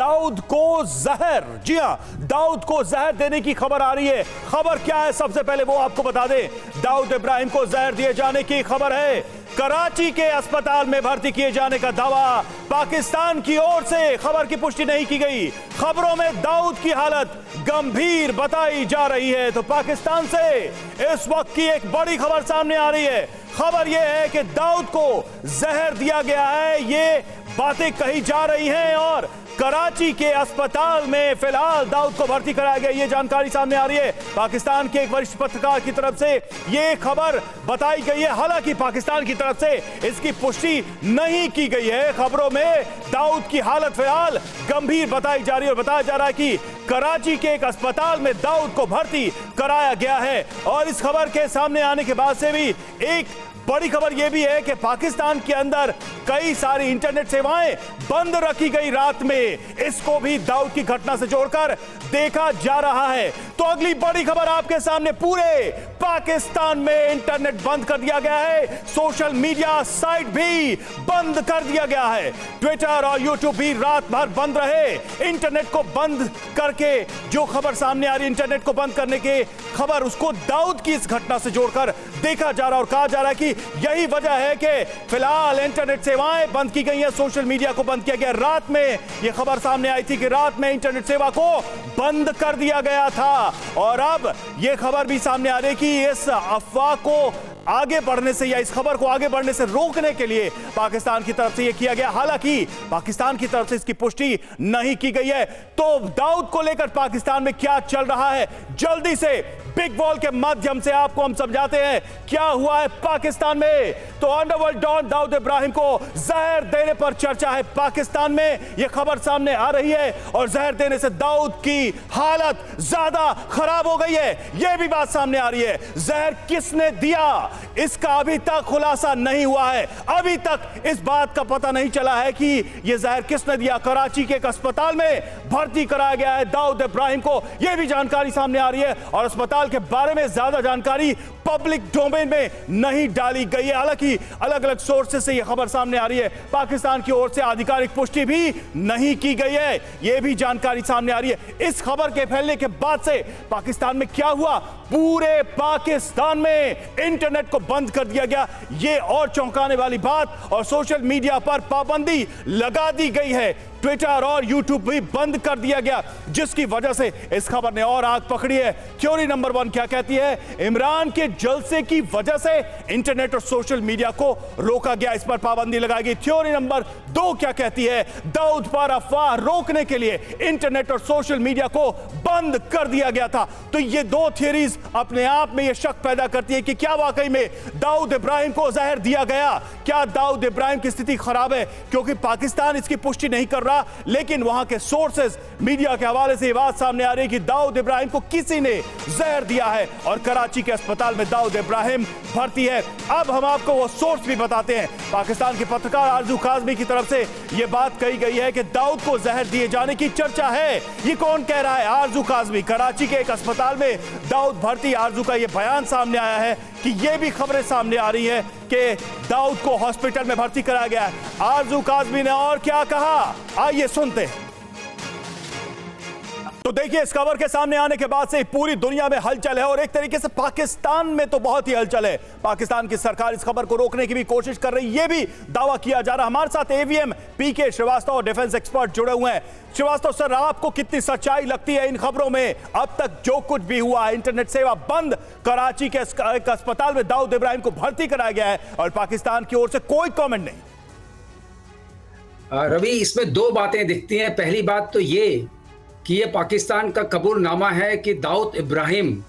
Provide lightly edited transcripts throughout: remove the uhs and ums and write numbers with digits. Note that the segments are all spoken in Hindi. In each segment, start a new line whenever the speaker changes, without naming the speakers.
दाऊद को जहर, जी हां, दाऊद को जहर देने की खबर आ रही है। खबर क्या है, सबसे पहले वो आपको बता दें। दाऊद इब्राहिम को जहर दिए जाने की खबर है। कराची के अस्पताल में भर्ती किए जाने का दावा पाकिस्तान की ओर से, खबर की पुष्टि नहीं की गई। खबरों में दाऊद की हालत गंभीर बताई जा रही है। तो पाकिस्तान से इस वक्त की एक बड़ी खबर सामने आ रही है। खबर यह है कि दाऊद को जहर दिया गया है, ये बातें कही जा रही हैं और कराची के अस्पताल में फिलहाल दाऊद को भर्ती कराया गया, ये जानकारी सामने आ रही है। पाकिस्तान के एक वरिष्ठ पत्रकार की तरफ से ये खबर बताई गई है। हालांकि पाकिस्तान की तरफ से इसकी पुष्टि नहीं की गई है। खबरों में दाऊद की हालत फिलहाल गंभीर बताई जा रही है और बताया जा रहा है कि कराची के एक अस्पताल में दाऊद को भर्ती कराया गया है। और इस खबर के सामने आने के बाद से भी एक बड़ी खबर यह भी है कि पाकिस्तान के अंदर कई सारी इंटरनेट सेवाएं बंद रखी गई रात में। इसको भी दाऊद की घटना से जोड़कर देखा जा रहा है। तो अगली बड़ी खबर आपके सामने, पूरे पाकिस्तान में इंटरनेट बंद कर दिया गया है। सोशल मीडिया साइट भी बंद कर दिया गया है। ट्विटर और यूट्यूब भी रात भर बंद रहे। इंटरनेट को बंद करके जो खबर सामने आ रही है, इंटरनेट को बंद करने की खबर, उसको दाऊद की इस घटना से जोड़कर देखा जा रहा है और कहा जा रहा है कि यही वजह है कि फिलहाल इंटरनेट सेवाएं बंद की गई हैं, सोशल मीडिया को बंद किया गया। रात में यह खबर सामने आई थी कि रात में इंटरनेट सेवा को बंद कर दिया गया था और अब यह खबर भी सामने आ रही है कि इस अफवाह को आगे बढ़ने से या इस खबर को आगे बढ़ने से रोकने के लिए पाकिस्तान की तरफ से यह किया गया। हालांकि पाकिस्तान की तरफ से इसकी पुष्टि नहीं की गई है। तो दाऊद को लेकर पाकिस्तान में क्या चल रहा है, जल्दी से बिग वॉल के माध्यम से आपको हम समझाते हैं क्या हुआ है पाकिस्तान में। तो अंडरवर्ल्ड डॉन दाऊद इब्राहिम को जहर देने पर चर्चा है पाकिस्तान में, यह खबर सामने आ रही है और जहर देने से दाऊद की हालत ज्यादा खराब हो गई है, यह भी बात सामने आ रही है। जहर किसने दिया, इसका अभी तक खुलासा नहीं हुआ है। अभी तक इस बात का पता नहीं चला है कि यह जहर किसने दिया। कराची के एक अस्पताल में भर्ती कराया गया है दाऊद इब्राहिम को, यह भी जानकारी सामने आ रही है और अस्पताल के बारे में ज्यादा जानकारी पब्लिक डोमेन में नहीं डाली गई है। हालांकि अलग अलग सोर्सेस से यह खबर सामने आ रही है। पाकिस्तान की ओर से आधिकारिक पुष्टि भी नहीं की गई है, यह भी जानकारी सामने आ रही है। इस खबर के फैलने के बाद से पाकिस्तान में क्या हुआ, पूरे पाकिस्तान में इंटरनेट को बंद कर दिया गया, यह और चौंकाने वाली बात। और सोशल मीडिया पर पाबंदी लगा दी गई है, ट्विटर और यूट्यूब भी बंद कर दिया गया, जिसकी वजह से इस खबर ने और आग पकड़ी है। थ्योरी नंबर 1 क्या कहती है, इमरान के जलसे की वजह से इंटरनेट और सोशल मीडिया को रोका गया, इस पर पाबंदी लगाई गई। थ्योरी नंबर 2 क्या कहती है, दाऊद पर अफवाह रोकने के लिए इंटरनेट और सोशल मीडिया को बंद कर दिया गया था। तो ये दो थ्योरीज अपने आप में यह शक पैदा करती है कि क्या वाकई में दाऊद इब्राहिम को जहर दिया गया, क्या दाऊद इब्राहिम की स्थिति खराब है। क्योंकि पाकिस्तान इसकी पुष्टि नहीं कर रहा, लेकिन वहां के सोर्सेस मीडिया के हवाले से यह बात सामने आ रही है कि दाऊद इब्राहिम को किसी ने जहर दिया है और कराची के अस्पताल में दाऊद इब्राहिम भर्ती है। अब हम आपको वो सोर्स भी बताते हैं। पाकिस्तान के पत्रकार आरजू काज़मी की तरफ से यह बात कही गई है कि दाऊद को जहर दिए जाने की चर्चा है। ये कौन कह रहा है, आरजू काज़मी। कराची के एक अस्पताल में दाऊद भर्ती, आरजू का यह बयान सामने आया है कि यह भी खबरें सामने आ रही है कि दाऊद को हॉस्पिटल में भर्ती कराया गया है। आरजू काज़मी ने और क्या कहा, आइए सुनते हैं। तो देखिए, इस खबर के सामने आने के बाद से पूरी दुनिया में हलचल है और एक तरीके से पाकिस्तान में तो बहुत ही हलचल है। पाकिस्तान की सरकार इस खबर को रोकने की भी कोशिश कर रही है, यह भी दावा किया जा रहा है। हमारे साथ एवीएम पीके श्रीवास्तव, डिफेंस एक्सपर्ट जुड़े हुए हैं। श्रीवास्तव सर, आपको कितनी सच्चाई लगती है इन खबरों में? अब तक जो कुछ भी हुआ, इंटरनेट सेवा बंद, कराची के एक अस्पताल में दाऊद इब्राहिम को भर्ती कराया गया है और पाकिस्तान की ओर से कोई कॉमेंट नहीं।
रवि, इसमें दो बातें दिखती हैं। पहली बात तो ये कि ये पाकिस्तान का कबूलनामा है कि दाऊद इब्राहिम,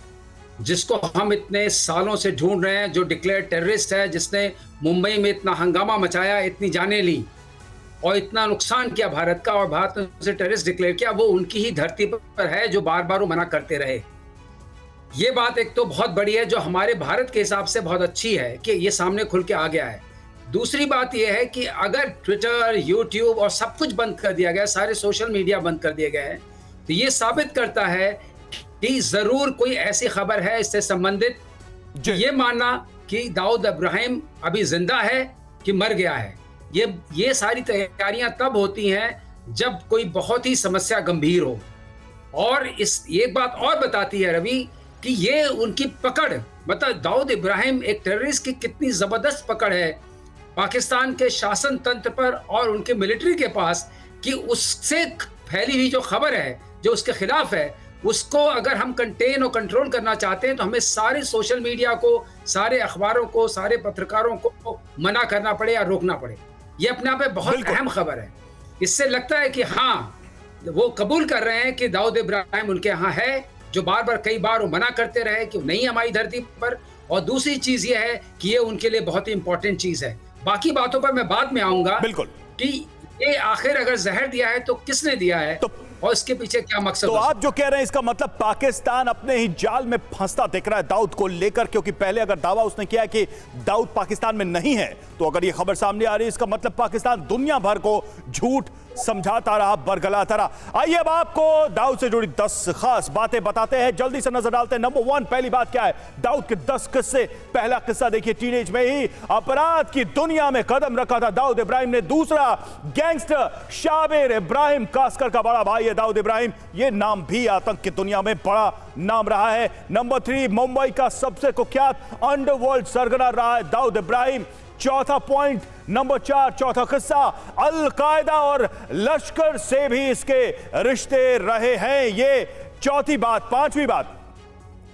जिसको हम इतने सालों से ढूंढ रहे हैं, जो डिक्लेयर टेररिस्ट है, जिसने मुंबई में इतना हंगामा मचाया, इतनी जानें ली और इतना नुकसान किया भारत का, और भारत ने उसे टेररिस्ट डिक्लेयर किया, वो उनकी ही धरती पर है जो बार बार वो मना करते रहे। ये बात एक तो बहुत बड़ी है, जो हमारे भारत के हिसाब से बहुत अच्छी है कि ये सामने खुल के आ गया है। दूसरी बात यह है कि अगर ट्विटर, यूट्यूब और सब कुछ बंद कर दिया गया, सारे सोशल मीडिया बंद कर दिए गए हैं, तो ये साबित करता है कि जरूर कोई ऐसी खबर है इससे संबंधित। ये मानना कि दाऊद इब्राहिम अभी जिंदा है कि मर गया है, ये सारी तैयारियां तब होती हैं जब कोई बहुत ही समस्या गंभीर हो। और इस एक बात और बताती है रवि कि ये उनकी पकड़, मतलब दाऊद इब्राहिम एक टेररिस्ट की कितनी जबरदस्त पकड़ है पाकिस्तान के शासन तंत्र पर और उनके मिलिट्री के पास, कि उससे फैली हुई जो खबर है जो उसके खिलाफ है, उसको अगर हम कंटेन और कंट्रोल करना चाहते हैं तो हमें सारे सोशल मीडिया को, सारे अखबारों को, सारे पत्रकारों को मना करना पड़े या रोकना पड़े। ये अपने आप में बहुत अहम खबर है। इससे लगता है कि हाँ, वो कबूल कर रहे हैं कि दाऊद इब्राहिम उनके यहाँ है, जो बार बार कई बार वो मना करते रहे कि नहीं हमारी धरती पर। और दूसरी चीज ये है कि ये उनके लिए बहुत ही इंपॉर्टेंट चीज है। बाकी बातों पर मैं बाद में आऊंगा कि ये आखिर अगर जहर दिया है तो किसने दिया है और इसके पीछे क्या मकसद।
तो आप जो कह रहे हैं इसका मतलब पाकिस्तान अपने ही जाल में फंसता दिख रहा है दाऊद को लेकर, क्योंकि पहले अगर दावा उसने किया कि दाऊद पाकिस्तान में नहीं है, तो अगर ये खबर सामने आ रही है इसका मतलब पाकिस्तान दुनिया भर को झूठ समझाता रहा, बरगलाता रहा। आइए अब आपको दाऊद से जुड़ी 10 खास बातें बताते हैं, जल्दी से नजर डालते हैं। नंबर 1, पहली बात क्या है, दाऊद के 10 किस्से। पहला किस्सा देखिए, टीनेज में ही अपराध की दुनिया में कदम रखा था दाऊद इब्राहिम ने। दूसरा, गैंगस्टर शाबिर इब्राहिम कास्कर का बड़ा भाई है दाऊद इब्राहिम, ये नाम भी आतंक की दुनिया में बड़ा नाम रहा है। नंबर 3, मुंबई का सबसे कुख्यात अंडरवर्ल्ड सरगना रहा है दाऊद इब्राहिम। चौथा पॉइंट, नंबर 4, चौथा किस्सा, अल-कायदा और लश्कर से भी इसके रिश्ते रहे हैं। ये चौथी बात। पांचवी बात,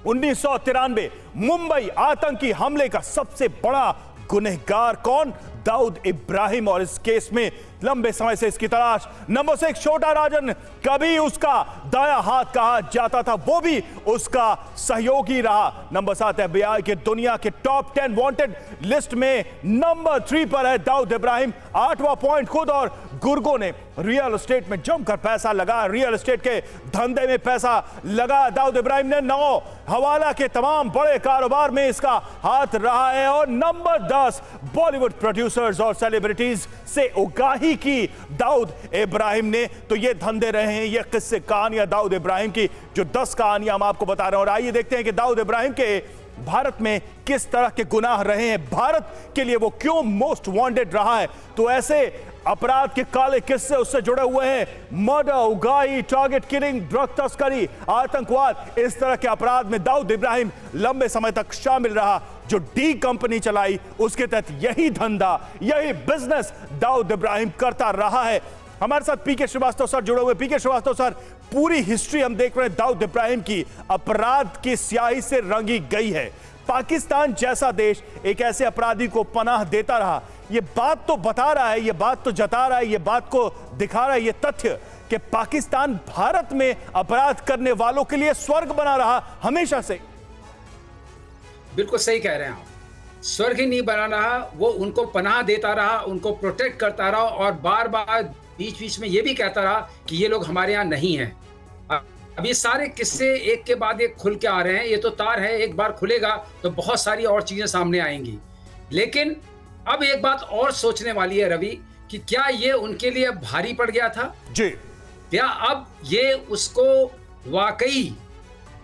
1993 मुंबई आतंकी हमले का सबसे बड़ा गुनहगार कौन? दाऊद इब्राहिम, और इस केस में लंबे समय से इसकी तलाश। नंबर 6, छोटा राजन, कभी उसका दाया हाथ कहा जाता था, वो भी उसका सहयोगी रहा। नंबर 7, FBI के दुनिया के टॉप 10 वांटेड लिस्ट में नंबर 3 पर है दाऊद इब्राहिम। 8वां पॉइंट, खुद और गुर्गों ने रियल एस्टेट में जमकर पैसा लगा, रियल एस्टेट के धंधे में पैसा लगा दाऊद इब्राहिम ने। 9, हवाला के तमाम बड़े कारोबार में इसका हाथ रहा है। और नंबर 10, बॉलीवुड प्रोड्यूसर्स और सेलिब्रिटीज से उगाही की दाऊद इब्राहिम ने। तो ये धंधे रहे हैं, ये किस्से कहानियां दाऊद इब्राहिम की, जो 10 कहानियां हम आपको बता रहे हैं। और आइए देखते हैं कि दाऊद इब्राहिम के भारत में किस तरह के गुनाह रहे हैं, भारत के लिए वो क्यों मोस्ट वांटेड रहा है। तो ऐसे अपराध के काले किस्से उससे जुड़े हुए हैं, मर्डर, उगाही, टारगेट किलिंग, ड्रग तस्करी, आतंकवाद, इस तरह के अपराध में दाऊद इब्राहिम लंबे समय तक शामिल रहा। जो डी कंपनी चलाई उसके तहत यही धंधा, यही बिजनेस दाऊद इब्राहिम करता रहा है। हमारे साथ पीके श्रीवास्तव सर जुड़े हुए। पीके श्रीवास्तव सर, पूरी हिस्ट्री हम देख रहे हैं दाऊद इब्राहिम की अपराध की स्याही से रंगी गई है। पाकिस्तान जैसा देश एक ऐसे अपराधी को पनाह देता रहा, ये बात तो बता रहा है, ये बात तो जता रहा है, ये बात को दिखा रहा है ये तथ्य कि पाकिस्तान भारत में अपराध करने वालों के लिए स्वर्ग बना रहा हमेशा से।
बिल्कुल सही कह रहे हैं आप, स्वर्ग ही नहीं बना रहा, वो उनको पनाह देता रहा, उनको प्रोटेक्ट करता रहा और बार बार बीच बीच में ये भी कहता रहा कि ये लोग हमारे यहाँ नहीं हैं। अब ये सारे किस्से एक के बाद एक खुल के आ रहे हैं। ये तो तार है, एक बार खुलेगा तो बहुत सारी और चीजें सामने आएंगी। लेकिन अब एक बात और सोचने वाली है रवि, कि क्या ये उनके लिए भारी पड़ गया था
जी,
या अब ये उसको वाकई,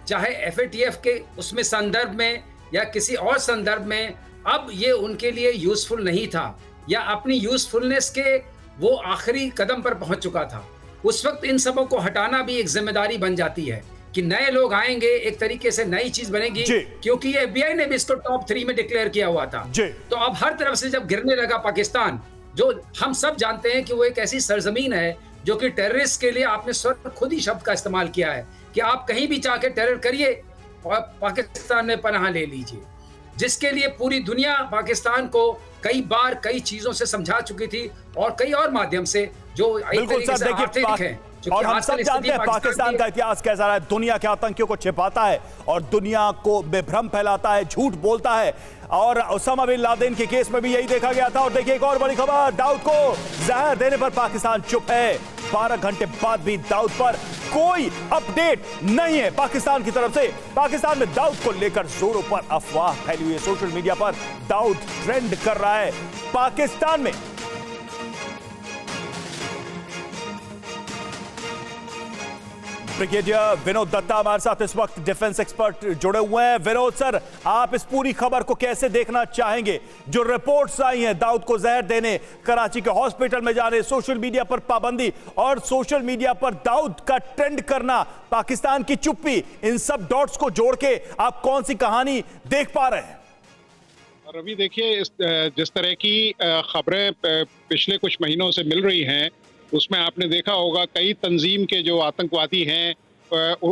चाहे FATF के उसमें संदर्भ में या किसी और संदर्भ में, अब ये उनके लिए यूजफुल नहीं था, या अपनी यूजफुलनेस के वो आखिरी कदम पर पहुंच चुका था। उस वक्त इन सबों को हटाना भी एक जिम्मेदारी बन जाती है कि नए लोग आएंगे, एक तरीके से नई चीज बनेगी, क्योंकि FBI ने भी इसको टॉप 3 में डिक्लेयर किया हुआ था। तो अब हर तरफ से जब गिरने लगा पाकिस्तान, जो हम सब जानते हैं कि वो एक ऐसी सरजमीन है जो कि टेररिस्ट के लिए, आपने स्वर्ग खुद ही शब्द का इस्तेमाल किया है कि आप कहीं भी जाके टेरर करिए और पाकिस्तान में पनाह ले लीजिए, जिसके लिए पूरी दुनिया पाकिस्तान को कई बार कई चीजों से समझा चुकी थी और कई और माध्यम से, जो एक तरीके से आर्थिक है।
और हम सब जानते हैं पाकिस्तान का इतिहास कैसा रहा है, दुनिया के आतंकियों को छिपाता है और दुनिया को बेभ्रम फैलाता है, झूठ बोलता है। और ओसामा बिन लादेन के केस में भी यही देखा गया था। और देखिए एक और बड़ी खबर, दाऊद को जहर देने पर पाकिस्तान चुप है। 12 घंटे बाद भी दाऊद पर कोई अपडेट नहीं है पाकिस्तान की तरफ से। पाकिस्तान में दाऊद को लेकर जोरों पर अफवाह फैली हुई है, सोशल मीडिया पर दाऊद ट्रेंड कर रहा है पाकिस्तान में। ब्रिगेडियर विनोद दत्ता हमारे साथ इस वक्त डिफेंस एक्सपर्ट जुड़े हुए हैं। विनोद सर, आप इस पूरी खबर को कैसे देखना चाहेंगे? जो रिपोर्ट्स आई हैं दाऊद को जहर देने, कराची के हॉस्पिटल में जाने, सोशल मीडिया पर पाबंदी और सोशल मीडिया पर दाऊद का ट्रेंड करना, पाकिस्तान की चुप्पी, इन सब डॉट्स को जोड़ के आप कौन सी कहानी देख पा रहे हैं?
रवि, देखिए, जिस तरह की खबरें पिछले कुछ महीनों से मिल रही हैं उसमें आपने देखा होगा कई तंजीम के जो आतंकवादी हैं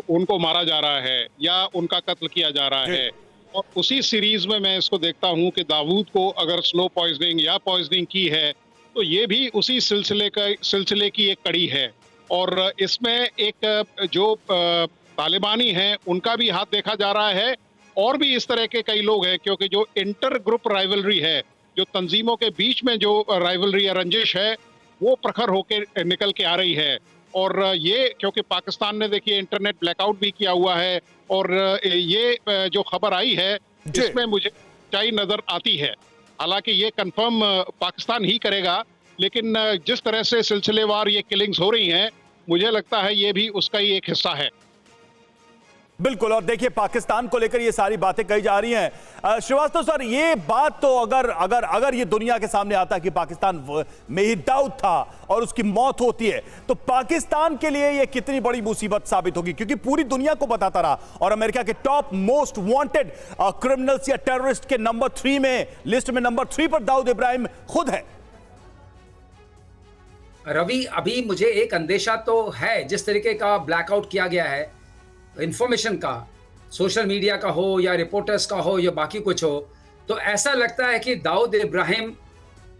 उनको मारा जा रहा है या उनका कत्ल किया जा रहा है। और उसी सीरीज में मैं इसको देखता हूं कि दाऊद को अगर स्लो पॉइजनिंग या पॉइजनिंग की है तो ये भी उसी सिलसिले की एक कड़ी है। और इसमें एक जो तालिबानी हैं उनका भी हाथ देखा जा रहा है और भी इस तरह के कई लोग हैं, क्योंकि जो इंटर ग्रुप राइवलरी है, जो तंजीमों के बीच में जो राइवलरी या रंजिश है, वो प्रखर होकर निकल के आ रही है। और ये क्योंकि पाकिस्तान ने देखिए इंटरनेट ब्लैकआउट भी किया हुआ है और ये जो खबर आई है इसमें मुझे सच्चाई नजर आती है। हालांकि ये कंफर्म पाकिस्तान ही करेगा, लेकिन जिस तरह से सिलसिलेवार ये किलिंग्स हो रही हैं मुझे लगता है ये भी उसका ही एक हिस्सा है।
बिल्कुल। और देखिए, पाकिस्तान को लेकर ये सारी बातें कही जा रही हैं। श्रीवास्तव सर, ये बात तो अगर ये दुनिया के सामने आता है कि पाकिस्तान में ही दाऊद था और उसकी मौत होती है, तो पाकिस्तान के लिए ये कितनी बड़ी मुसीबत साबित होगी, क्योंकि पूरी दुनिया को बताता रहा और अमेरिका के टॉप मोस्ट वांटेड क्रिमिनल्स या टेररिस्ट के नंबर 3 में, लिस्ट में नंबर 3 पर दाऊद इब्राहिम खुद है।
रवि, अभी मुझे एक अंदेशा तो है, जिस तरीके का ब्लैकआउट किया गया है इंफॉर्मेशन का, सोशल मीडिया का हो या रिपोर्टर्स का हो या बाकी कुछ हो, तो ऐसा लगता है कि दाऊद इब्राहिम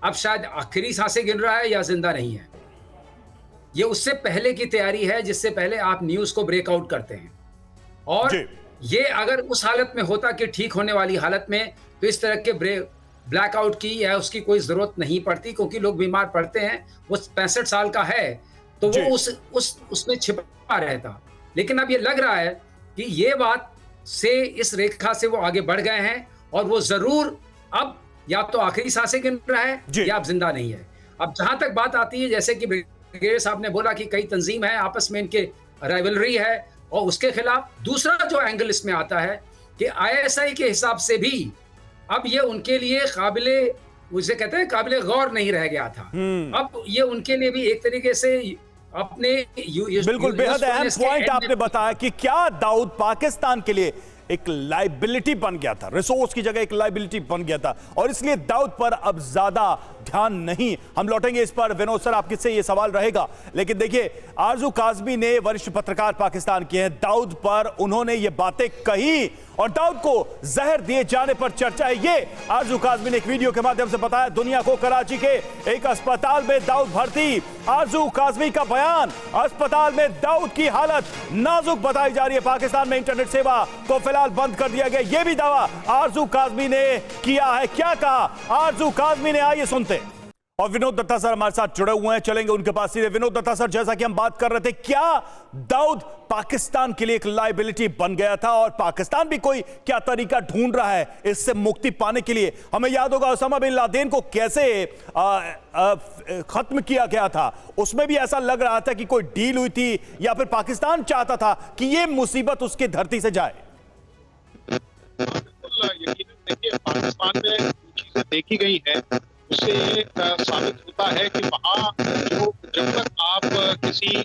अब शायद आखिरी सांसें गिन रहा है या जिंदा नहीं है। ये उससे पहले की तैयारी है, जिससे पहले आप न्यूज़ को ब्रेकआउट करते हैं। और ये अगर उस हालत में होता कि ठीक होने वाली हालत में, तो इस तरह के ब्लैकआउट की या उसकी कोई ज़रूरत नहीं पड़ती, क्योंकि लोग बीमार पड़ते हैं। वो 65 साल का है तो वो उसमें छिपा रहता। लेकिन अब ये लग रहा है कि ये बात से इस रेखा से वो आगे बढ़ गए हैं और वो जरूर अब या तो आखिरी सांसें गिन रहा है या अब जिंदा नहीं है। अब जहां तक बात आती है, जैसे कि ब्रिगेडियर साहब ने बोला कि कई तंजीम है, आपस में इनके राइवलरी है, और उसके खिलाफ दूसरा जो एंगल इसमें आता है कि ISI के हिसाब से भी अब ये उनके लिए काबिले, उसे कहते हैं काबिले गौर नहीं रह गया था। अब ये उनके लिए भी एक तरीके से अपने
बिल्कुल बेहद अहम पॉइंट आपने बताया कि क्या दाऊद पाकिस्तान के लिए एक लाइबिलिटी बन गया था, रिसोर्स की जगह एक लाइबिलिटी बन गया था, और इसलिए दाऊद पर अब ज्यादा ध्यान नहीं। हम लौटेंगे इस पर, विनोद सर आपके से ये सवाल रहेगा। लेकिन देखिए, आरजू काज़मी ने, वरिष्ठ पत्रकार पाकिस्तान के हैं, दाऊद पर उन्होंने ये बातें कही और दाऊद को जहर दिए जाने पर चर्चा है। ये आरजू काज़मी ने एक वीडियो के माध्यम से बताया दुनिया को। कराची के एक अस्पताल में दाऊद भर्ती, आरजू काज़मी का बयान, अस्पताल में दाऊद की हालत नाजुक बताई जा रही है। पाकिस्तान में इंटरनेट सेवा को फिलहाल बंद कर दिया गया, यह भी दावा आरजू काज़मी ने किया है। क्या कहा आरजू काज़मी ने, आइए सुनते। और विनोद दत्ता सर हमारे साथ जुड़े हुए हैं, चलेंगे उनके पास सीधे। विनोद दत्ता सर, जैसा कि हम बात कर रहे थे, क्या दाऊद पाकिस्तान के लिए एक लाइबिलिटी बन गया था और पाकिस्तान भी कोई क्या तरीका ढूंढ रहा है इससे मुक्ति पाने के लिए? हमें याद होगा उसामा बिन लादेन को कैसे खत्म किया गया था, उसमें भी ऐसा लग रहा था कि कोई डील हुई थी या फिर पाकिस्तान चाहता था कि यह मुसीबत उसकी धरती से जाए।
देखिए, पाकिस्तान में चीजें देखी गई है, उससे ये साबित होता है कि वहाँ जो जब तक आप किसी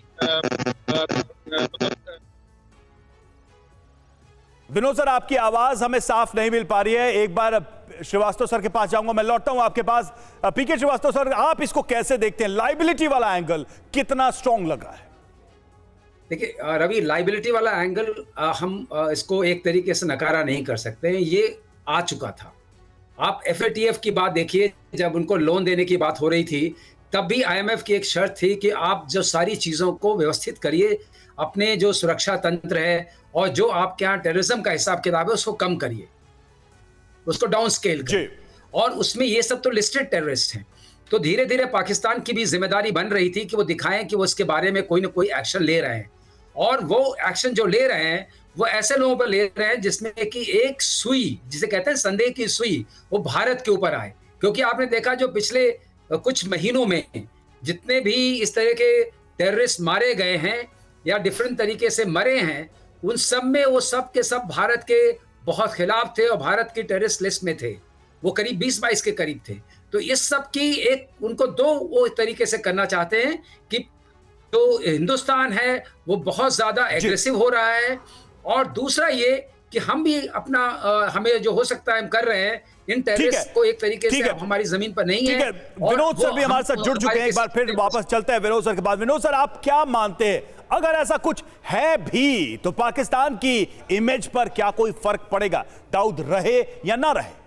विनोद सर, आपकी आवाज हमें साफ नहीं मिल पा रही है। एक बार श्रीवास्तव सर के पास जाऊंगा, मैं लौटता हूं आपके पास। पीके श्रीवास्तव सर, आप इसको कैसे देखते हैं? लाइबिलिटी वाला एंगल कितना स्ट्रॉन्ग लग रहा है?
देखिए रवि, लाइबिलिटी वाला एंगल हम इसको एक तरीके से नकारा नहीं कर सकते हैं, ये आ चुका था। आप FATF की बात देखिए, जब उनको लोन देने की बात हो रही थी तब भी IMF की एक शर्त थी कि आप जो सारी चीज़ों को व्यवस्थित करिए, अपने जो सुरक्षा तंत्र है और जो आपके यहाँ टेररिज्म का हिसाब किताब है उसको कम करिए, उसको डाउन स्केल करिए। और उसमें ये सब तो लिस्टेड टेररिस्ट हैं। तो धीरे धीरे पाकिस्तान की भी जिम्मेदारी बन रही थी कि वो दिखाएं कि वो इसके बारे में कोई ना कोई एक्शन ले रहे हैं, और वो एक्शन जो ले रहे हैं वो ऐसे लोगों पर ले रहे हैं जिसमें कि एक सुई, जिसे कहते हैं संदेह की सुई, वो भारत के ऊपर आए। क्योंकि आपने देखा जो पिछले कुछ महीनों में जितने भी इस तरह के टेररिस्ट मारे गए हैं, या डिफरेंट तरीके से मरे हैं, उन सब में वो सब के सब भारत के बहुत खिलाफ थे और भारत की टेररिस्ट लिस्ट में थे। वो करीब 20-22 के करीब थे। तो इस सब की एक उनको दो वो तरीके से करना चाहते हैं कि जो हिंदुस्तान है वो बहुत ज्यादा एग्रेसिव हो रहा है, और दूसरा ये कि हम भी अपना हमें जो हो सकता है हम कर रहे हैं, इन टेररिस्ट को एक तरीके से अब हमारी जमीन पर नहीं है।
विनोद सर भी हमारे साथ जुड़ चुके हैं, एक बार फिर वापस चलते हैं विनोद सर के बाद। विनोद सर, आप क्या मानते हैं, अगर ऐसा कुछ है भी तो पाकिस्तान की इमेज पर क्या कोई फर्क पड़ेगा, दाऊद रहे या ना रहे?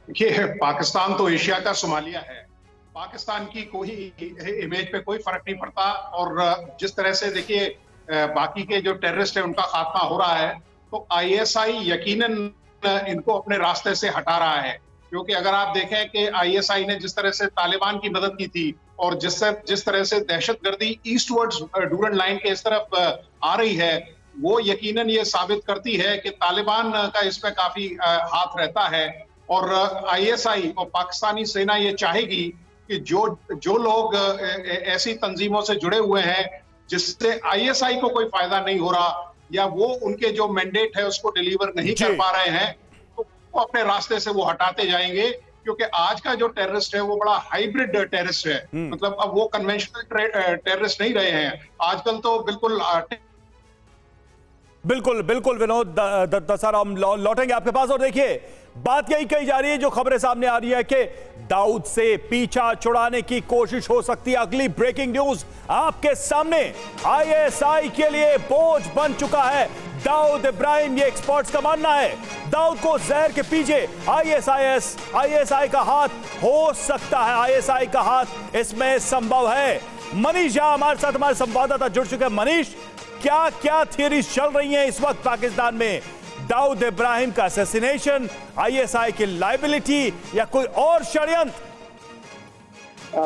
देखिए, पाकिस्तान तो एशिया का सोमालिया है। पाकिस्तान की कोई इमेज पे कोई फर्क नहीं पड़ता, और जिस तरह से देखिए बाकी के जो टेररिस्ट है उनका खात्मा हो रहा है, तो आईएसआई यकीनन इनको अपने रास्ते से हटा रहा है। क्योंकि अगर आप देखें कि आईएसआई ने जिस तरह से तालिबान की मदद की थी, और जिस तरह से दहशतगर्दी ईस्टवर्ड्स डूरन लाइन के इस तरफ आ रही है, वो यकीनन ये साबित करती है कि तालिबान का इसमें काफी हाथ रहता है। और आईएसआई और पाकिस्तानी सेना ये चाहेगी कि जो लोग ऐसी तंजीमों से जुड़े हुए हैं जिससे आईएसआई को कोई फायदा नहीं हो रहा, या वो उनके जो मैंडेट है उसको डिलीवर नहीं कर पा रहे हैं, तो वो अपने रास्ते से वो हटाते जाएंगे। क्योंकि आज का जो टेररिस्ट है वो बड़ा हाइब्रिड टेररिस्ट है। मतलब अब वो कन्वेंशनल टेररिस्ट नहीं रहे हैं, आजकल तो
बिल्कुल बिल्कुल विनोद दसारा, हम लौटेंगे आपके पास। और देखिए, बात यही कही जा रही है, जो खबरें सामने आ रही है कि दाऊद से पीछा छुड़ाने की कोशिश हो सकती है। अगली ब्रेकिंग न्यूज आपके सामने, आईएसआई के लिए बोझ बन चुका है दाऊद इब्राहिम, ये एक्सपर्ट्स का मानना है। दाऊद को जहर के पीछे आईएसआई का हाथ हो सकता है, आईएसआई का हाथ इसमें संभव है। मनीष झा हमारे साथ, हमारे संवाददाता जुड़ चुके हैं। मनीष, क्या क्या थियरीज चल रही हैं इस वक्त पाकिस्तान में? दाऊद इब्राहिम का असैसिनेशन, आईएसआई की लायबिलिटी, या कोई और षड्यंत्र?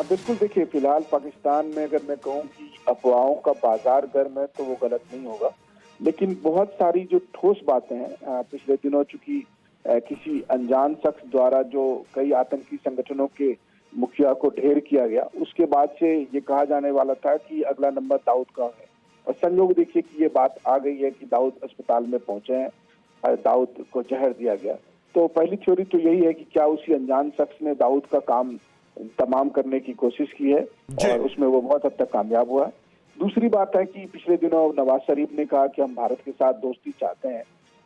बिल्कुल, देखिए, फिलहाल पाकिस्तान में अगर मैं कहूँ कि अफवाहों का बाजार गर्म है तो वो गलत नहीं होगा, लेकिन बहुत सारी जो ठोस बातें हैं पिछले दिनों, चूंकि किसी अनजान शख्स द्वारा जो कई आतंकी संगठनों के मुखिया को ढेर किया गया, उसके बाद से ये कहा जाने वाला था कि अगला नंबर दाऊद का है। और संयोग देखिए कि ये बात आ गई है कि दाऊद अस्पताल में पहुंचे हैं, दाऊद को जहर दिया गया। तो पहली थ्योरी तो यही है कि क्या उसी अनजान शख्स ने दाऊद का काम तमाम करने की कोशिश की है और उसमें वो बहुत हद तक कामयाब हुआ है। दूसरी बात है कि पिछले दिनों नवाज शरीफ ने कहा कि हम भारत के साथ दोस्ती चाहते हैं।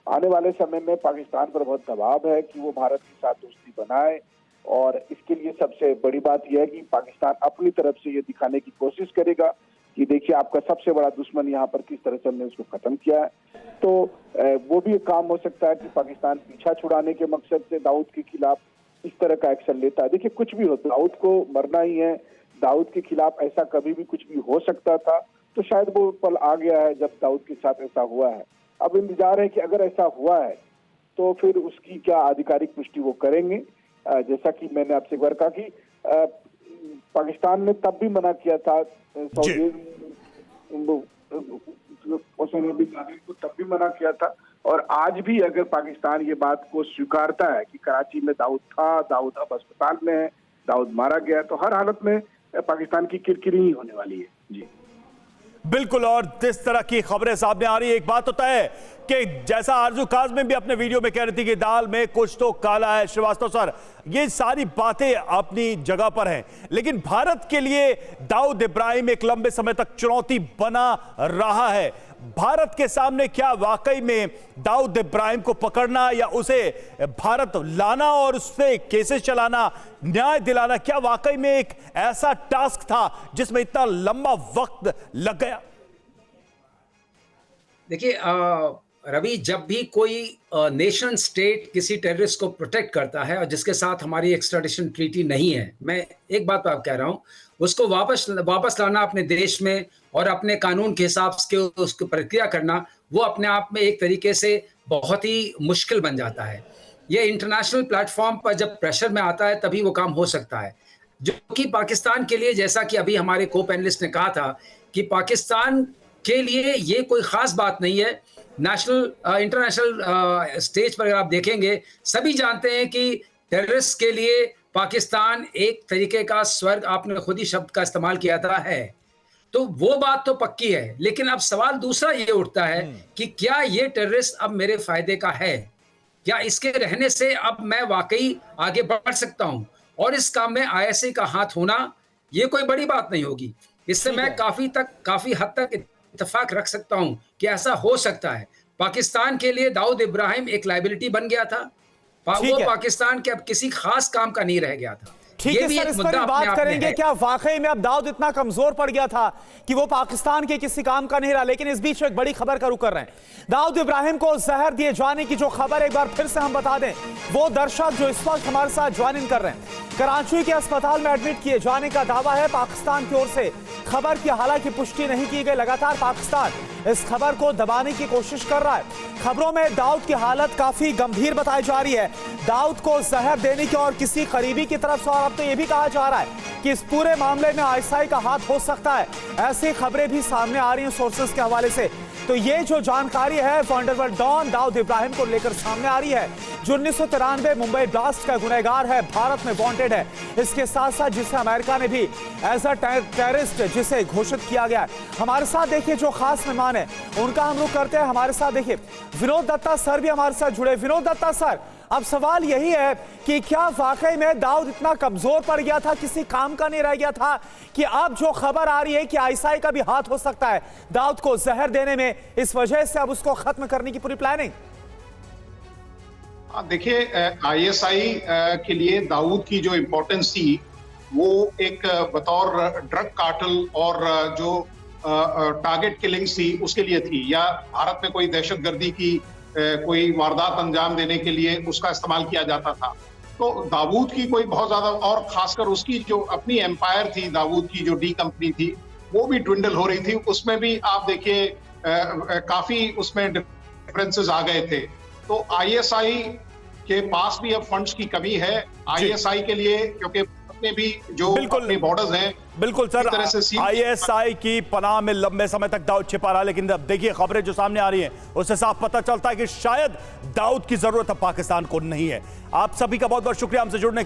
आने वाले समय में पाकिस्तान पर बहुत दबाव है कि वो भारत के साथ दोस्ती बनाए, और इसके लिए सबसे बड़ी बात यह है कि पाकिस्तान अपनी तरफ से ये दिखाने की कोशिश करेगा कि देखिए आपका सबसे बड़ा दुश्मन यहाँ पर किस तरह से हमने उसको खत्म किया है। तो वो भी एक काम हो सकता है कि पाकिस्तान पीछा छुड़ाने के मकसद से दाऊद के खिलाफ इस तरह का एक्शन लेता है। देखिए, कुछ भी हो, दाऊद को मरना ही है, दाऊद के खिलाफ ऐसा कभी भी कुछ भी हो सकता था, तो शायद वो पल आ गया है जब दाऊद के साथ ऐसा हुआ है। अब इंतजार है कि अगर ऐसा हुआ है तो फिर उसकी क्या आधिकारिक पुष्टि वो करेंगे। जैसा कि मैंने आपसे एक बार कहा कि पाकिस्तान ने तब भी मना किया था, ओसामा बिन लादेन को तब भी मना किया था, और आज भी अगर पाकिस्तान ये बात को स्वीकारता है कि कराची में दाऊद था, दाऊद अब अस्पताल में है, दाऊद मारा गया, तो हर हालत में पाकिस्तान की किरकिरी ही होने वाली है। जी
बिल्कुल, और जिस तरह की खबरें सामने आ रही है, एक बात होता है कि जैसा आरजू काज़मी भी अपने वीडियो में कह रही थी कि दाल में कुछ तो काला है, श्रीवास्तव सर, ये सारी बातें अपनी जगह पर हैं, लेकिन भारत के लिए दाऊद इब्राहिम एक लंबे समय तक चुनौती बना रहा है। भारत के सामने क्या वाकई में दाऊद इब्राहिम को पकड़ना या उसे भारत लाना और उससे केसेस चलाना, न्याय दिलाना, क्या वाकई में एक ऐसा टास्क था जिसमें इतना लंबा वक्त लग गया?
देखिए रवि, जब भी कोई नेशन स्टेट किसी टेररिस्ट को प्रोटेक्ट करता है और जिसके साथ हमारी एक्स्ट्राडिशन ट्रीटी नहीं है, मैं एक बात आप कह रहा हूं, उसको वापस लाना अपने देश में और अपने कानून के हिसाब से उसकी प्रक्रिया करना, वो अपने आप में एक तरीके से बहुत ही मुश्किल बन जाता है। ये इंटरनेशनल प्लेटफॉर्म पर जब प्रेशर में आता है तभी वो काम हो सकता है, जो कि पाकिस्तान के लिए, जैसा कि अभी हमारे को पैनलिस्ट ने कहा था, कि पाकिस्तान के लिए ये कोई खास बात नहीं है। इंटरनेशनल स्टेज पर अगर आप देखेंगे, सभी जानते हैं कि टेररिस्ट के लिए पाकिस्तान एक तरीके का स्वर्ग, आपने खुद ही शब्द का इस्तेमाल किया था, है। तो वो बात तो पक्की है, लेकिन अब सवाल दूसरा ये उठता है कि क्या ये टेररिस्ट अब मेरे फायदे का है? क्या इसके रहने से अब मैं वाकई आगे बढ़ सकता हूं? और इस काम में आईएसआई का हाथ होना ये कोई बड़ी बात नहीं होगी। इससे मैं काफी हद तक इत्तेफाक रख सकता हूं कि ऐसा हो सकता है। पाकिस्तान के लिए दाऊद इब्राहिम एक लायबिलिटी बन गया था। वो पाकिस्तान के अब किसी खास काम का नहीं रह गया था।
ठीक है सर, इस पर भी बात करेंगे। क्या वाकई में अब दाऊद इतना कमजोर पड़ गया था कि वो पाकिस्तान के किसी काम का नहीं रहा? लेकिन इस बीच एक बड़ी खबर का रुख कर रहे हैं। दाऊद इब्राहिम को जहर दिए जाने की जो खबर एक बार फिर से हम बता दें, वो दर्शक जो इस वक्त हमारे साथ ज्वाइन कर रहे हैं, कराची के अस्पताल में एडमिट किए जाने का दावा है पाकिस्तान की ओर से। खबर की हालांकि पुष्टि नहीं की गई। लगातार पाकिस्तान इस खबर को दबाने की कोशिश कर रहा है। खबरों में दाऊद की हालत काफी गंभीर बताई जा रही है। दाऊद को जहर देने की और किसी करीबी की तरफ से, और अब तो यह भी कहा जा रहा है कि इस पूरे मामले में आईएसआई का हाथ हो सकता है। ऐसी खबरें भी सामने आ रही हैं सोर्सेस के हवाले से। तो ये जो जानकारी है वंडरवर्ल्ड डॉन दाऊद इब्राहिम को लेकर सामने आ रही है, जो 1993 मुंबई ब्लास्ट का गुनहगार है, भारत में वांटेड है। इसके साथ साथ जिसे अमेरिका ने भी एज अ टेररिस्ट जिसे घोषित किया गया है। हमारे साथ देखिए जो खास मेहमान है उनका हम रुख करते हैं। हमारे साथ देखिए विनोद दत्ता सर भी हमारे साथ जुड़े। विनोद दत्ता सर, अब सवाल यही है कि क्या वाकई में दाऊद इतना कमजोर पड़ गया था, किसी काम का नहीं रह गया था, कि अब जो खबर आ रही है कि आईएसआई का भी हाथ हो सकता है दाऊद को जहर देने में, इस वजह से अब उसको खत्म करने की पूरी प्लानिंग?
देखिए, आईएसआई के लिए दाऊद की जो इम्पोर्टेंस थी वो एक बतौर ड्रग कार्टेल और जो टारगेट किलिंग्स थी उसके लिए थी, या भारत में कोई दहशतगर्दी की कोई वारदात अंजाम देने के लिए उसका इस्तेमाल किया जाता था। तो दाऊद की कोई बहुत ज्यादा, और खासकर उसकी जो अपनी एम्पायर थी, दाऊद की जो डी कंपनी थी, वो भी ड्विंडल हो रही थी। उसमें भी आप देखिए काफी उसमें डिफरेंसेस आ गए थे। तो आईएसआई के पास भी अब फंड्स की कमी है। आईएसआई के लिए, क्योंकि अपने भी जो अपने बॉर्डर्स हैं,
बिल्कुल सर, आईएसआई की पनाह में लंबे समय तक दाऊद छिपा रहा। लेकिन अब देखिए खबरें जो सामने आ रही हैं उससे साफ पता चलता है कि शायद दाऊद की जरूरत अब पाकिस्तान को नहीं है। आप सभी का बहुत बहुत शुक्रिया हमसे जुड़ने के लिए।